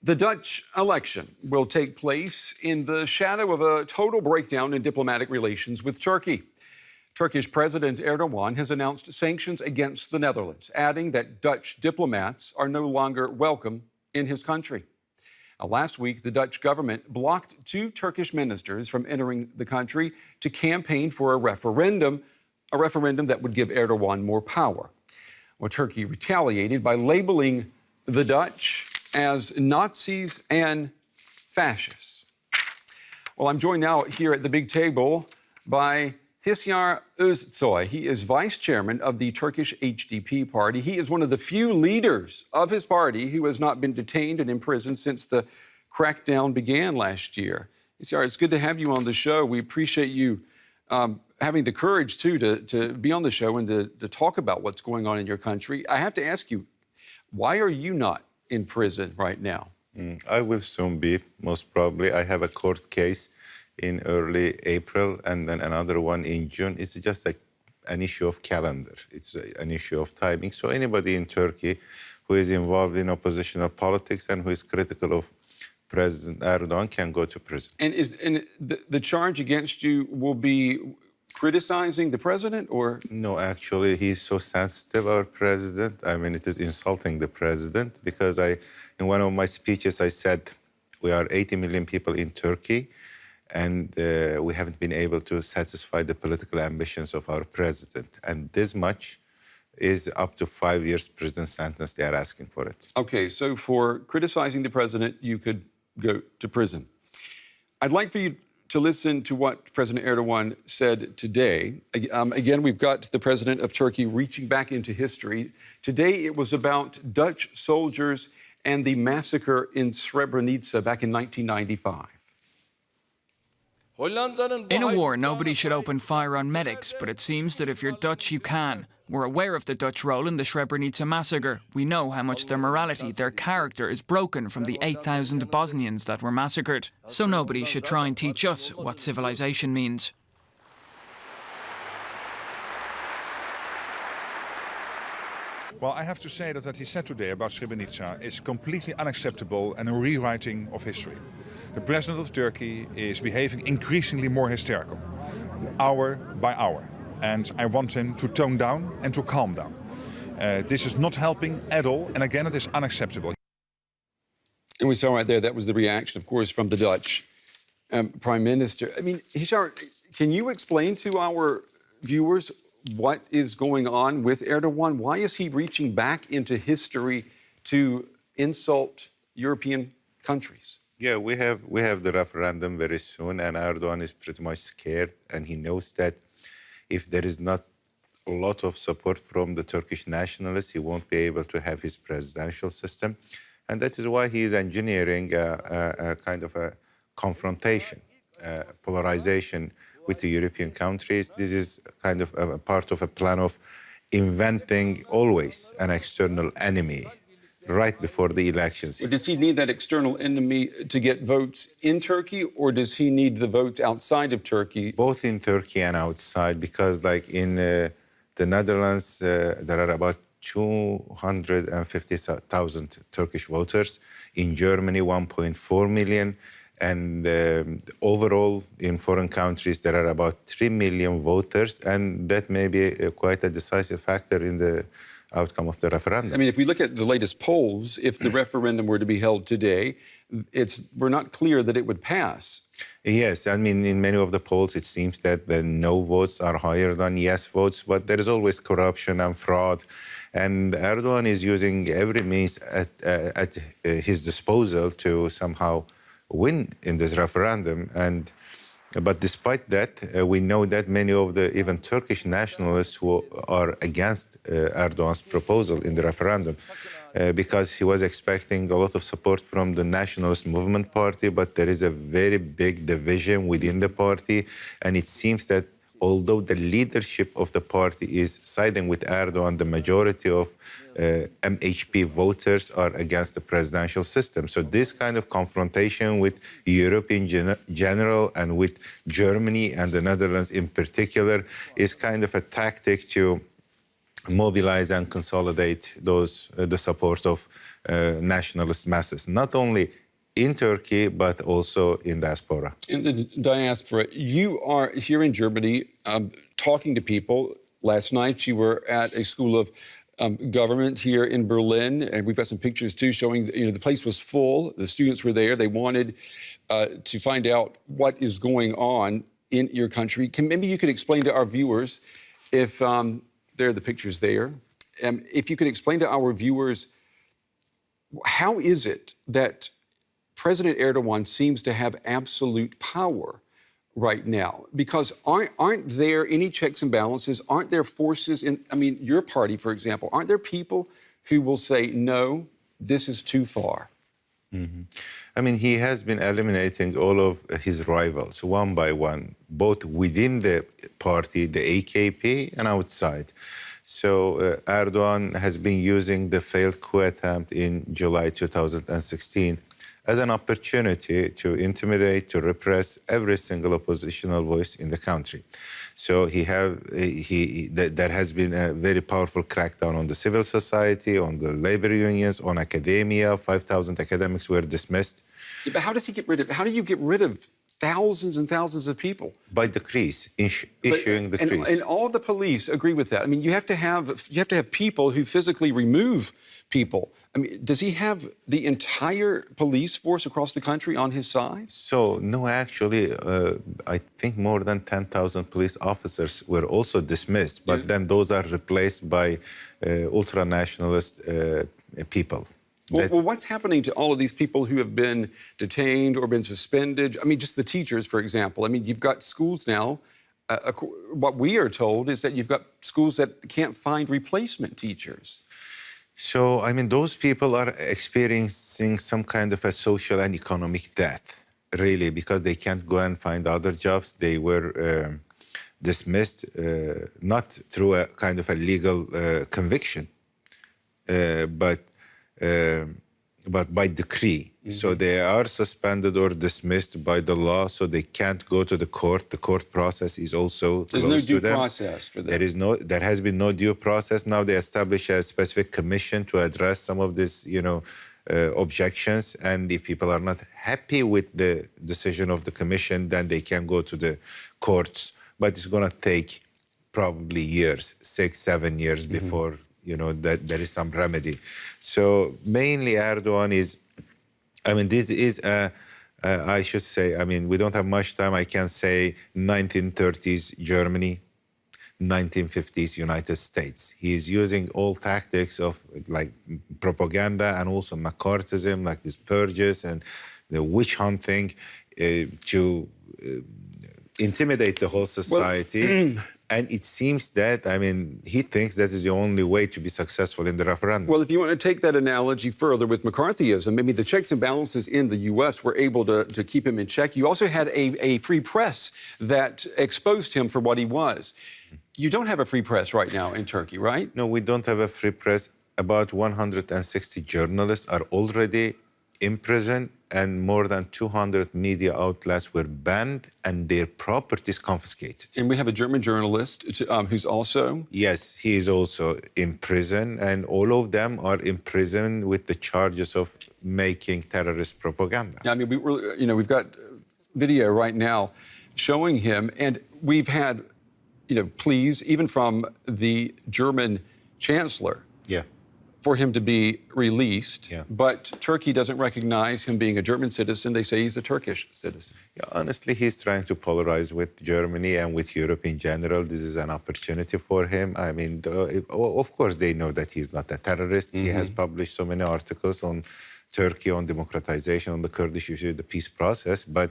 The Dutch election will take place in the shadow of a total breakdown in diplomatic relations with Turkey. Turkish President Erdogan has announced sanctions against the Netherlands, adding that Dutch diplomats are no longer welcome in his country. Last week, the Dutch government blocked 2 Turkish ministers from entering the country to campaign for a referendum that would give Erdogan more power. Well, Turkey retaliated by labeling the Dutch as Nazis and fascists. Well, I'm joined now here at the big table by Hisyar Ozsoy. He is vice chairman of the Turkish HDP party. He is one of the few leaders of his party who has not been detained and imprisoned since the crackdown began last year. Hisyar, it's good to have you on the show. We appreciate you having the courage, too, to be on the show and to talk about what's going on in your country. I have to ask you, why are you not in prison right now? I will soon be, most probably. I have a court case in early April and then another one in June. It's just like an issue of calendar. It's an issue of timing. So anybody in Turkey who is involved in oppositional politics and who is critical of President Erdogan can go to prison. And the charge against you will be criticizing the president, or? No, actually, he's so sensitive, our president. I mean, it is insulting the president because in one of my speeches, I said we are 80 million people in Turkey and we haven't been able to satisfy the political ambitions of our president. And this much is up to 5 years prison sentence. They are asking for it. Okay, so for criticizing the president, you could go to prison. I'd like for you to listen to what President Erdogan said today. Again, we've got the president of Turkey reaching back into history. Today, it was about Dutch soldiers and and in Srebrenica back in 1995. In a war, nobody should open fire on medics, but it seems that if you're Dutch, you can. We're aware of the Dutch role in the Srebrenica massacre. We know how much their morality, their character is broken from the 8,000 Bosnians that were massacred. So nobody should try and teach us what civilization means. Well, I have to say that what he said today about Srebrenica is completely unacceptable and a rewriting of history. The president of Turkey is behaving increasingly more hysterical, hour by hour. And I want him to tone down and to calm down. This is not helping at all, and again, it is unacceptable. And we saw right there, that was the reaction, of course, from the Dutch Prime Minister. I mean, Hisyar, can you explain to our viewers what is going on with Erdogan? Why is he reaching back into history to insult European countries? Yeah, we have the referendum very soon, and Erdogan is pretty much scared, and he knows that if there is not a lot of support from the Turkish nationalists, he won't be able to have his presidential system. And that is why he is engineering a kind of a confrontation, polarization with the European countries. This is kind of a part of a plan of inventing always an external enemy right before the elections. Does he need that external enemy to get votes in Turkey, or does he need the votes outside of Turkey? Both in Turkey and outside, because like in the Netherlands, there are about 250,000 Turkish voters. In Germany, 1.4 million. And overall, in foreign countries, there are about 3 million voters. And that may be quite a decisive factor in the outcome of the referendum. I mean, if we look at the latest polls, if the referendum were to be held today, we're not clear that it would pass. Yes, I mean, in many of the polls, it seems that the no votes are higher than yes votes, but there is always corruption and fraud. And Erdogan is using every means at his disposal to somehow win in this referendum. But despite that, we know that many of the even Turkish nationalists who are against Erdogan's proposal in the referendum, because he was expecting a lot of support from the Nationalist Movement Party, but there is a very big division within the party. And it seems that although the leadership of the party is siding with Erdogan, the majority of MHP voters are against the presidential system. So this kind of confrontation with European general and with Germany and the Netherlands in particular is kind of a tactic to mobilize and consolidate the support of nationalist masses, not only in Turkey, but also in diaspora. In the diaspora, you are here in Germany talking to people. Last night, you were at a school of government here in Berlin, and we've got some pictures too showing the place was full. The students were there. They wanted to find out what is going on in your country. Maybe you could explain to our viewers, if there are the pictures there, if you could explain to our viewers, how is it that President Erdogan seems to have absolute power right now? Because aren't there any checks and balances? Aren't there forces in, your party, for example, aren't there people who will say, no, this is too far? Mm-hmm. He has been eliminating all of his rivals one by one, both within the party, the AKP, and outside. So Erdogan has been using the failed coup attempt in July 2016 as an opportunity to intimidate, to repress every single oppositional voice in the country. So there has been a very powerful crackdown on the civil society, on the labor unions, on academia. 5,000 academics were dismissed. Yeah, but how do you get rid of thousands and thousands of people? By decrees, issuing decrees. And all the police agree with that. You have to have people who physically remove people. Does he have the entire police force across the country on his side? So, no, actually, I think more than 10,000 police officers were also dismissed, but then those are replaced by ultra-nationalist people. Well, what's happening to all of these people who have been detained or been suspended? Just the teachers, for example. You've got schools now. What we are told is that you've got schools that can't find replacement teachers. So, those people are experiencing some kind of a social and economic death, really, because they can't go and find other jobs. They were dismissed, not through a kind of a legal conviction, but by decree. Mm-hmm. So they are suspended or dismissed by the law, so they can't go to the court. The court process is also closed to them. There's no due process for them. There has been no due process. Now they establish a specific commission to address some of these, objections. And if people are not happy with the decision of the commission, then they can go to the courts. But it's going to take probably years, 6-7 years before that there is some remedy. So mainly Erdogan is, this is I should say, we don't have much time. I can say 1930s Germany, 1950s United States. He is using all tactics of like propaganda and also McCarthyism, like these purges and the witch hunting to intimidate the whole society. Well, and it seems that, he thinks that is the only way to be successful in the referendum. Well, if you want to take that analogy further with McCarthyism, maybe the checks and balances in the U.S. were able to keep him in check. You also had a free press that exposed him for what he was. You don't have a free press right now in Turkey, right? No, we don't have a free press. About 160 journalists are already in prison, and more than 200 media outlets were banned and their properties confiscated. And we have a German journalist who's also... Yes, he is also in prison, and all of them are in prison with the charges of making terrorist propaganda. We've got video right now showing him, and we've had, pleas even from the German chancellor. Yeah. For him to be released, yeah. But Turkey doesn't recognize him being a German citizen. They say he's a Turkish citizen. Yeah, honestly, he's trying to polarize with Germany and with Europe in general. This is an opportunity for him. Of course, they know that he's not a terrorist. Mm-hmm. He has published so many articles on Turkey, on democratization, on the Kurdish issue, the peace process. But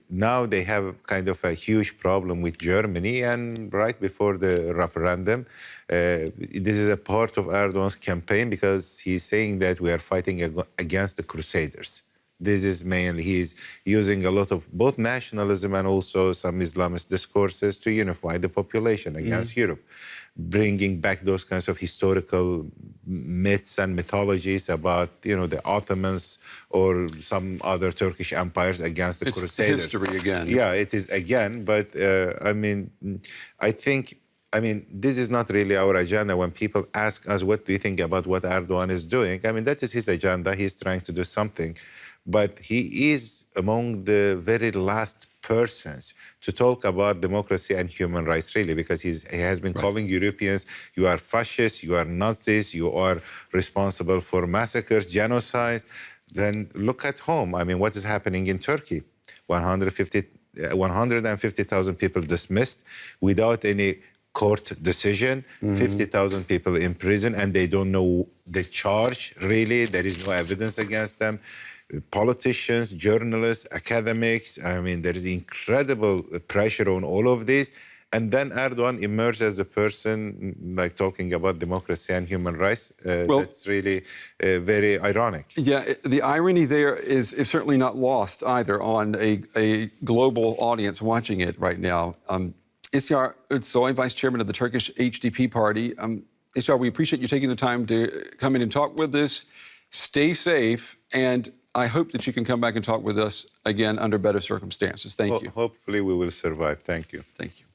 now they have kind of a huge problem with Germany. And right before the referendum, this is a part of Erdogan's campaign because he's saying that we are fighting against the Crusaders. This is mainly, he's using a lot of both nationalism and also some Islamist discourses to unify the population against Europe, bringing back those kinds of historical myths and mythologies about, the Ottomans or some other Turkish empires against the Crusaders. It's history again. Yeah, it is again. But, I think I mean, this is not really our agenda. When people ask us, what do you think about what Erdogan is doing? I mean, that is his agenda. He's trying to do something. But he is among the very last persons to talk about democracy and human rights, really, because he has been calling Europeans, you are fascists, you are Nazis, you are responsible for massacres, genocide. Then look at home. I mean, what is happening in Turkey? 150,000 people dismissed without any court decision, 50,000 people in prison, and they don't know the charge, really. There is no evidence against them. Politicians, journalists, academics. I mean, there is incredible pressure on all of this. And then Erdogan emerged as a person like talking about democracy and human rights. That's really very ironic. Yeah, the irony there is certainly not lost either on a global audience watching it right now. Hisyar Ozsoy, Vice Chairman of the Turkish HDP party. Hisyar, we appreciate you taking the time to come in and talk with us. Stay safe, and I hope that you can come back and talk with us again under better circumstances. Thank you. Hopefully we will survive. Thank you. Thank you.